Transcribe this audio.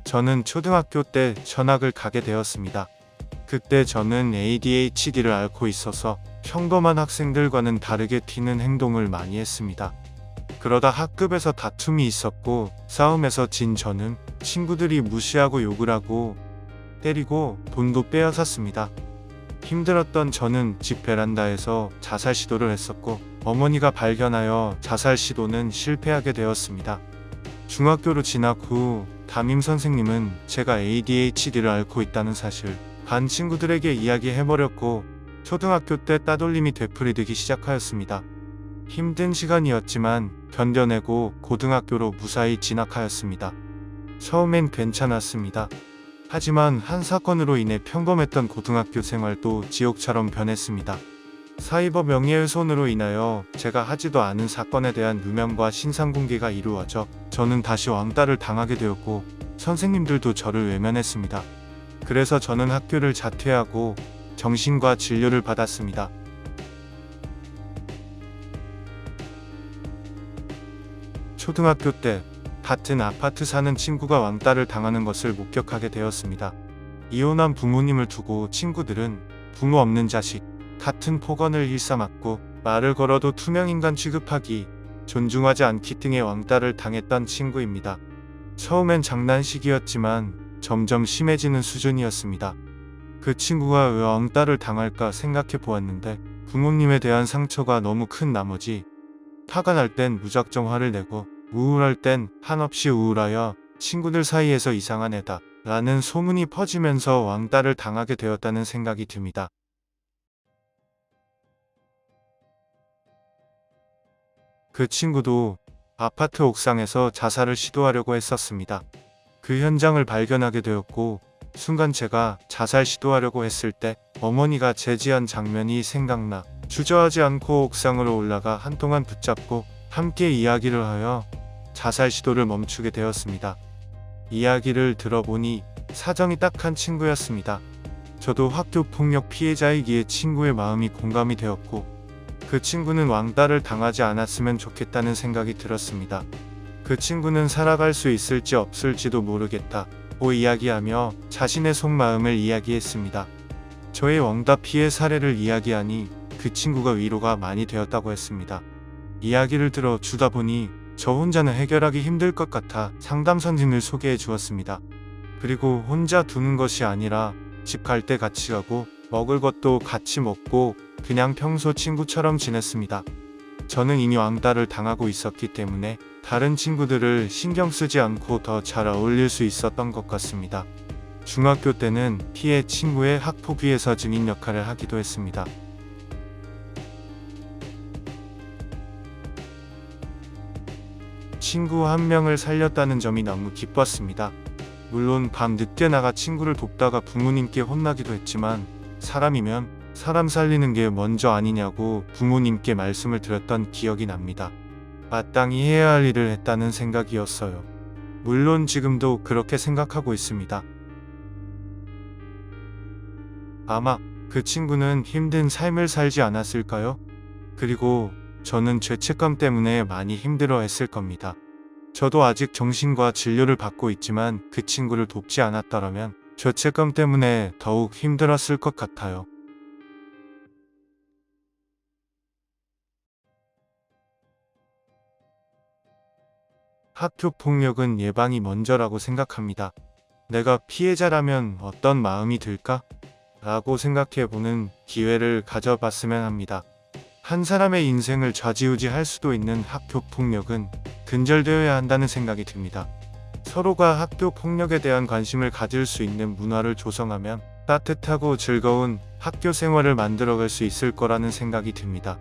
저는 초등학교 때 전학을 가게 되었습니다. 그때 저는 ADHD를 앓고 있어서 평범한 학생들과는 다르게 튀는 행동을 많이 했습니다. 그러다 학급에서 다툼이 있었고 싸움에서 진 저는 친구들이 무시하고 욕을 하고 때리고 돈도 빼앗았습니다. 힘들었던 저는 집 베란다에서 자살 시도를 했었고 어머니가 발견하여 자살 시도는 실패하게 되었습니다. 중학교로 진학 후 담임 선생님은 제가 ADHD를 앓고 있다는 사실 반 친구들에게 이야기해버렸고 초등학교 때 따돌림이 되풀이되기 시작하였습니다. 힘든 시간이었지만 견뎌내고 고등학교로 무사히 진학하였습니다. 처음엔 괜찮았습니다. 하지만 한 사건으로 인해 평범했던 고등학교 생활도 지옥처럼 변했습니다. 사이버 명예훼손으로 인하여 제가 하지도 않은 사건에 대한 누명과 신상공개가 이루어져 저는 다시 왕따를 당하게 되었고 선생님들도 저를 외면했습니다. 그래서 저는 학교를 자퇴하고 정신과 진료를 받았습니다. 초등학교 때 같은 아파트 사는 친구가 왕따를 당하는 것을 목격하게 되었습니다. 이혼한 부모님을 두고 친구들은 부모 없는 자식 같은 폭언을 일삼았고 말을 걸어도 투명인간 취급하기, 존중하지 않기 등의 왕따를 당했던 친구입니다. 처음엔 장난식이었지만 점점 심해지는 수준이었습니다. 그 친구가 왜 왕따를 당할까 생각해 보았는데 부모님에 대한 상처가 너무 큰 나머지 화가 날 땐 무작정 화를 내고 우울할 땐 한없이 우울하여 친구들 사이에서 이상한 애다 라는 소문이 퍼지면서 왕따를 당하게 되었다는 생각이 듭니다. 그 친구도 아파트 옥상에서 자살을 시도하려고 했었습니다. 그 현장을 발견하게 되었고 순간 제가 자살 시도하려고 했을 때 어머니가 제지한 장면이 생각나 주저하지 않고 옥상으로 올라가 한동안 붙잡고 함께 이야기를 하여 자살 시도를 멈추게 되었습니다. 이야기를 들어보니 사정이 딱한 친구였습니다. 저도 학교 폭력 피해자이기에 친구의 마음이 공감이 되었고 그 친구는 왕따를 당하지 않았으면 좋겠다는 생각이 들었습니다. 그 친구는 살아갈 수 있을지 없을지도 모르겠다고 이야기하며 자신의 속마음을 이야기했습니다. 저의 왕따 피해 사례를 이야기하니 그 친구가 위로가 많이 되었다고 했습니다. 이야기를 들어 주다 보니 저 혼자는 해결하기 힘들 것 같아 상담 선생님을 소개해 주었습니다. 그리고 혼자 두는 것이 아니라 집 갈 때 같이 가고 먹을 것도 같이 먹고 그냥 평소 친구처럼 지냈습니다. 저는 이미 왕따를 당하고 있었기 때문에 다른 친구들을 신경 쓰지 않고 더 잘 어울릴 수 있었던 것 같습니다. 중학교 때는 피해 친구의 학폭위에서 증인 역할을 하기도 했습니다. 친구 한 명을 살렸다는 점이 너무 기뻤습니다. 물론 밤 늦게 나가 친구를 돕다가 부모님께 혼나기도 했지만 사람이면 사람 살리는 게 먼저 아니냐고 부모님께 말씀을 드렸던 기억이 납니다. 마땅히 해야 할 일을 했다는 생각이었어요. 물론 지금도 그렇게 생각하고 있습니다. 아마 그 친구는 힘든 삶을 살지 않았을까요? 그리고 저는 죄책감 때문에 많이 힘들어 했을 겁니다. 저도 아직 정신과 진료를 받고 있지만 그 친구를 돕지 않았더라면 죄책감 때문에 더욱 힘들었을 것 같아요. 학교 폭력은 예방이 먼저라고 생각합니다. 내가 피해자라면 어떤 마음이 들까? 라고 생각해보는 기회를 가져봤으면 합니다. 한 사람의 인생을 좌지우지할 수도 있는 학교 폭력은 근절되어야 한다는 생각이 듭니다. 서로가 학교 폭력에 대한 관심을 가질 수 있는 문화를 조성하면 따뜻하고 즐거운 학교 생활을 만들어갈 수 있을 거라는 생각이 듭니다.